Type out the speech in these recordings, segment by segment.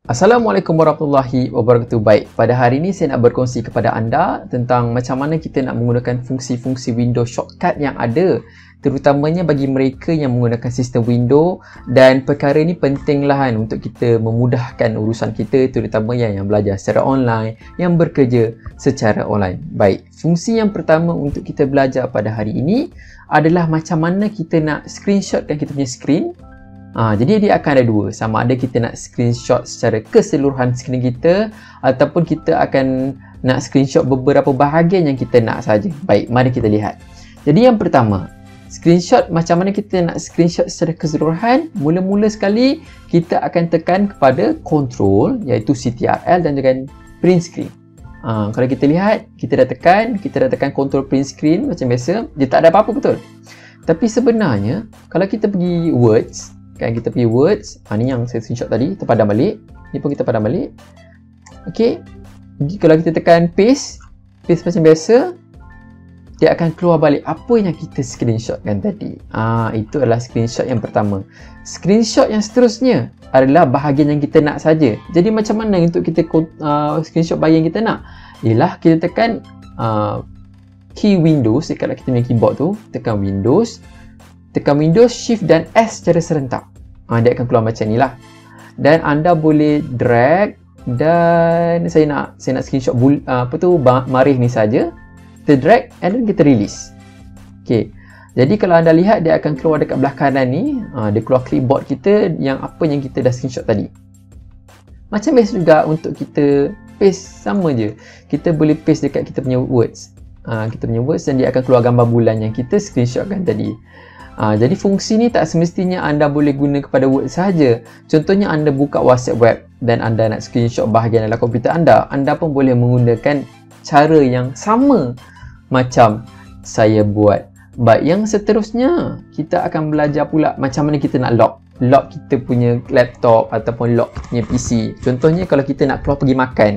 Assalamualaikum warahmatullahi wabarakatuh. Baik, pada hari ini saya nak berkongsi kepada anda tentang macam mana kita nak menggunakan fungsi-fungsi Windows shortcut yang ada, terutamanya bagi mereka yang menggunakan sistem Windows. Dan perkara ini pentinglah untuk kita memudahkan urusan kita, terutama yang belajar secara online, yang bekerja secara online. Baik, fungsi yang pertama untuk kita belajar pada hari ini adalah macam mana kita nak screenshotkan kita punya screen. Jadi dia akan ada dua, sama ada kita nak screenshot secara keseluruhan skrin kita ataupun kita akan nak screenshot beberapa bahagian yang kita nak saja. Baik, mari kita lihat. Jadi yang pertama, screenshot macam mana kita nak screenshot secara keseluruhan. Mula-mula sekali kita akan tekan kepada control, iaitu CTRL, dan juga print screen. Kalau kita lihat, kita dah tekan control print screen macam biasa, dia tak ada apa-apa, betul? Tapi sebenarnya kalau kita pergi words, kan, kita pergi words, ni yang saya screenshot tadi, terpadam balik, ni pun kita padam balik. Okey, kalau kita tekan paste macam biasa, dia akan keluar balik apa yang kita screenshotkan tadi. Itu adalah screenshot yang pertama. Screenshot yang seterusnya adalah bahagian yang kita nak saja. Jadi macam mana untuk kita screenshot bahagian yang kita nak? Ialah kita tekan key Windows dekat kita punya keyboard tu, tekan Windows, Shift dan S secara serentak. Dia akan keluar macam ni lah. Dan anda boleh drag, dan saya nak screenshot marih ni saja. Kita drag and then kita release. Okey. Jadi kalau anda lihat, dia akan keluar dekat belah kanan ni. Dia keluar clipboard kita yang apa yang kita dah screenshot tadi. Macam biasa juga untuk kita paste, sama je. Kita boleh paste dekat kita punya words. Dan dia akan keluar gambar bulan yang kita screenshotkan tadi. Jadi fungsi ni tak semestinya anda boleh guna kepada Word sahaja. Contohnya anda buka WhatsApp web dan anda nak screenshot bahagian dalam komputer anda pun boleh menggunakan cara yang sama macam saya buat. Baik, yang seterusnya kita akan belajar pula macam mana kita nak lock kita punya laptop ataupun lock kita punya PC. Contohnya kalau kita nak keluar pergi makan,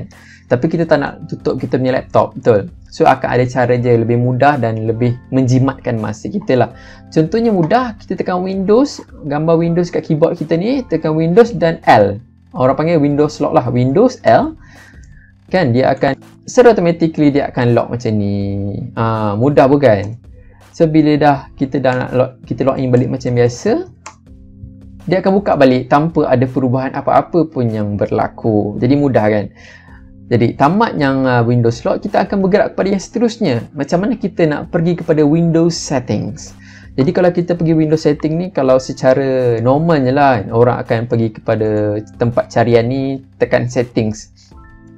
tapi kita tak nak tutup kita punya laptop, betul? So akan ada cara je lebih mudah dan lebih menjimatkan masa kita lah. Contohnya mudah, kita tekan Windows, gambar Windows kat keyboard kita ni, tekan Windows dan L. Orang panggil Windows lock lah, Windows L. Kan, dia akan secara automatically dia akan lock macam ni. Mudah bukan? So bila kita dah nak kita login balik macam biasa, dia akan buka balik tanpa ada perubahan apa-apa pun yang berlaku. Jadi mudah kan? Jadi tamat yang Windows Lock, kita akan bergerak kepada yang seterusnya. Macam mana kita nak pergi kepada Windows Settings. Jadi kalau kita pergi Windows Settings ni, kalau secara normalnya lah, orang akan pergi kepada tempat carian ni, tekan Settings.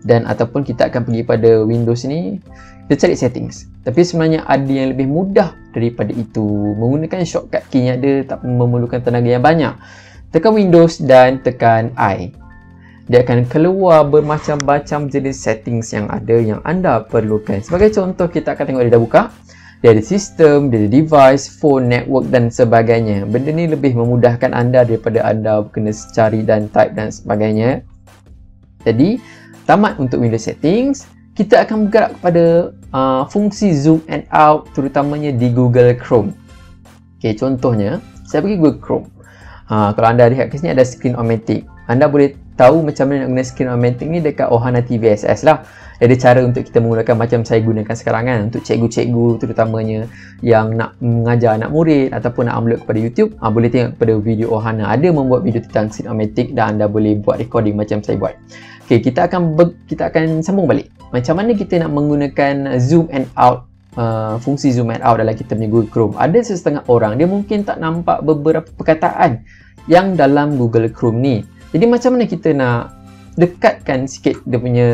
Dan ataupun kita akan pergi pada Windows ni, kita cari Settings. Tapi sebenarnya ada yang lebih mudah daripada itu. Menggunakan shortcut key yang ada, tak memerlukan tenaga yang banyak. Tekan Windows dan tekan I. Dia akan keluar bermacam-macam jenis settings yang ada yang anda perlukan. Sebagai contoh, kita akan tengok dia dah buka. Dia ada sistem, dia ada device, phone, network dan sebagainya. Benda ni lebih memudahkan anda daripada anda kena cari dan type dan sebagainya. Jadi, tamat untuk Windows Settings. Kita akan bergerak kepada fungsi zoom and out, terutamanya di Google Chrome. Okay, contohnya, saya pergi Google Chrome. Kalau anda lihat kat sini ada Screen-O-Matic. Anda boleh tahu macam mana nak guna Screen-O-Matic ni dekat Ohana TVSS lah. Ada cara untuk kita menggunakan macam saya gunakan sekarang kan, untuk cikgu-cikgu terutamanya yang nak mengajar anak murid ataupun nak upload kepada YouTube, boleh tengok kepada video Ohana. Ada membuat video tentang Screen-O-Matic dan anda boleh buat recording macam saya buat. Okey, kita akan sambung balik. Macam mana kita nak menggunakan zoom and out, fungsi zoom and out dalam kita punya Google Chrome. Ada setengah orang, dia mungkin tak nampak beberapa perkataan yang dalam Google Chrome ni. Jadi macam mana kita nak dekatkan sikit dia punya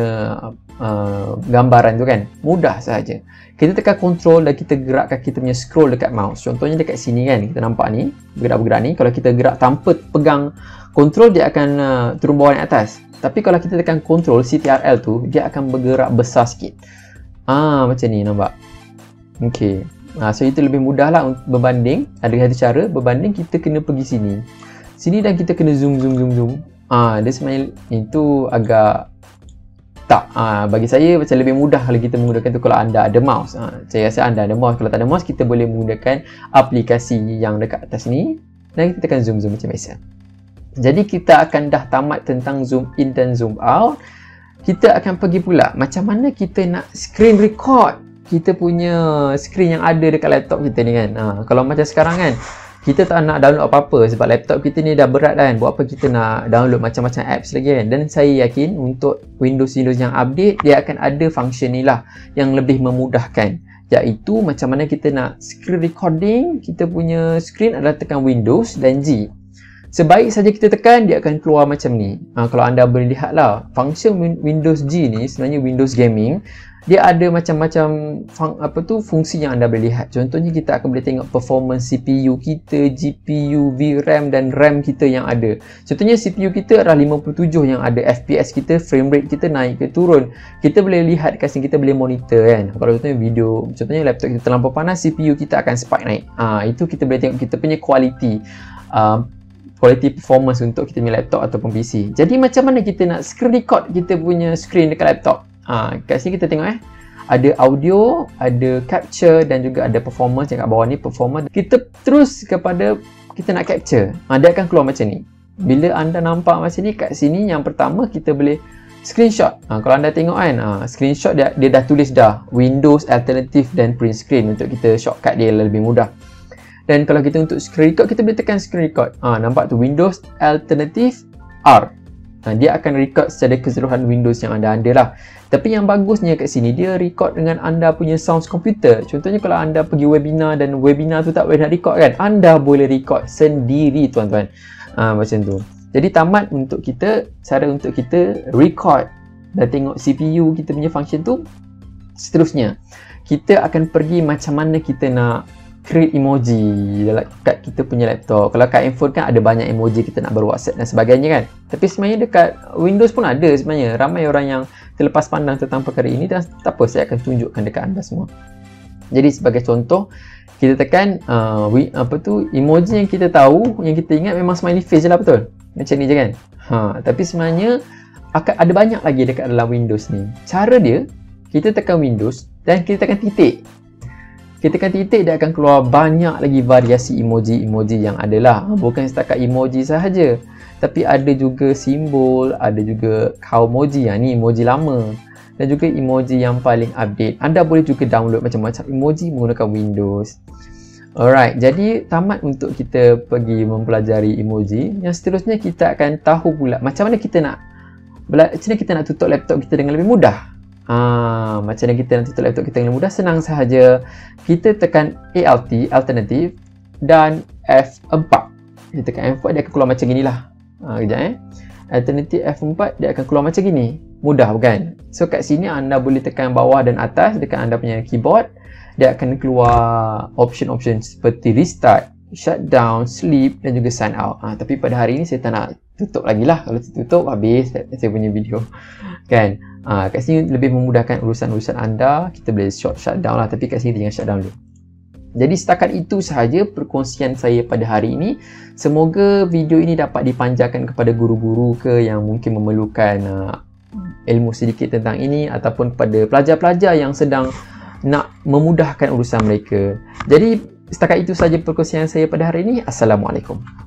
gambaran tu kan? Mudah sahaja. Kita tekan control dan kita gerakkan kita punya scroll dekat mouse. Contohnya dekat sini kan, kita nampak ni, bergerak-bergerak ni. Kalau kita gerak tanpa pegang control, dia akan turun bawah naik atas. Tapi kalau kita tekan control, CTRL tu, dia akan bergerak besar sikit. Macam ni, nampak? Okay. So itu lebih mudah lah berbanding. Ada satu cara, berbanding kita kena pergi sini dan kita kena zoom. Dia sebenarnya itu agak bagi saya macam lebih mudah kalau kita menggunakan tu kalau anda ada mouse. Saya rasa anda ada mouse. Kalau tak ada mouse, kita boleh menggunakan aplikasi yang dekat atas ni dan kita tekan zoom macam biasa. Jadi kita akan dah tamat tentang zoom in dan zoom out. Kita akan pergi pula macam mana kita nak screen record kita punya screen yang ada dekat laptop kita ni kan. Kalau macam sekarang kan, kita tak nak download apa-apa sebab laptop kita ni dah berat kan. Buat apa kita nak download macam-macam apps lagi kan. Dan saya yakin untuk Windows yang update, dia akan ada function ni lah yang lebih memudahkan, iaitu macam mana kita nak screen recording kita punya screen adalah tekan Windows dan G. Sebaik saja kita tekan, dia akan keluar macam ni. Kalau anda boleh lihat lah, function Windows G ni sebenarnya Windows Gaming, dia ada macam-macam fungsi yang anda boleh lihat. Contohnya kita akan boleh tengok performance CPU kita, GPU, VRAM dan RAM kita yang ada. Contohnya CPU kita adalah 57 yang ada FPS kita, frame rate kita naik ke turun. Kita boleh lihat kat sini, kita boleh monitor kan. Kalau contohnya video, contohnya laptop kita terlampau panas, CPU kita akan spike naik. Itu kita boleh tengok kita punya quality performance untuk kita punya laptop ataupun PC. Jadi macam mana kita nak screen record kita punya screen dekat laptop? Kat sini kita tengok ada audio, ada capture dan juga ada performance yang kat bawah ni performance. Kita terus kepada kita nak capture. Dia akan keluar macam ni. Bila anda nampak macam ni, kat sini yang pertama kita boleh screenshot. Kalau anda tengok kan, screenshot dia dah tulis dah Windows Alternative dan Print Screen untuk kita shortcut dia lebih mudah. Dan kalau kita untuk screen record, kita boleh tekan screen record. Nampak tu Windows Alternative R. Dia akan record secara keseluruhan Windows yang anda ada lah. Tapi yang bagusnya kat sini, dia record dengan anda punya sounds komputer. Contohnya kalau anda pergi webinar dan webinar tu tak boleh nak record kan, anda boleh record sendiri tuan-tuan. Macam tu. Jadi tamat untuk kita, cara untuk kita record dan tengok CPU kita punya function tu. Seterusnya, kita akan pergi macam mana kita nak create emoji dekat kita punya laptop. Kalau kat handphone kan ada banyak emoji kita nak ber-WhatsApp dan sebagainya kan. Tapi sebenarnya dekat Windows pun ada sebenarnya. Ramai orang yang terlepas pandang tentang perkara ini dan tak apa, saya akan tunjukkan dekat anda semua. Jadi sebagai contoh, kita tekan emoji yang kita tahu, yang kita ingat memang smiley face je lah, betul? Macam ni je kan. Tapi sebenarnya ada banyak lagi dekat dalam Windows ni. Cara dia, kita tekan Windows dan kita tekan titik. Kita tekan titik, dia akan keluar banyak lagi variasi emoji-emoji yang ada lah. Bukan setakat emoji sahaja, tapi ada juga simbol, ada juga kaomoji. Ni emoji lama. Dan juga emoji yang paling update. Anda boleh juga download macam-macam emoji menggunakan Windows. Alright, jadi tamat untuk kita pergi mempelajari emoji. Yang seterusnya kita akan tahu pula macam mana kita nak tutup laptop kita dengan lebih mudah. Macam mana kita nak tutup laptop kita dengan mudah? Senang sahaja. Kita tekan ALT, Alternative, dan F4. Kita tekan F4, dia akan keluar macam inilah. Kejap Alternative F4, dia akan keluar macam gini. Mudah bukan? So kat sini anda boleh tekan bawah dan atas dekat anda punya keyboard. Dia akan keluar option-option seperti restart, shutdown, sleep dan juga sign out. Tapi pada hari ini saya tak nak tutup lagi lah. Kalau tutup, habis saya punya video kan. Kat sini lebih memudahkan urusan-urusan anda. Kita boleh shutdown lah, tapi kat sini jangan shutdown dulu. Jadi setakat itu sahaja perkongsian saya pada hari ini. Semoga video ini dapat dipanjangkan kepada guru-guru ke yang mungkin memerlukan ilmu sedikit tentang ini, ataupun kepada pelajar-pelajar yang sedang nak memudahkan urusan mereka. Jadi setakat itu sahaja perkongsian saya pada hari ini. Assalamualaikum.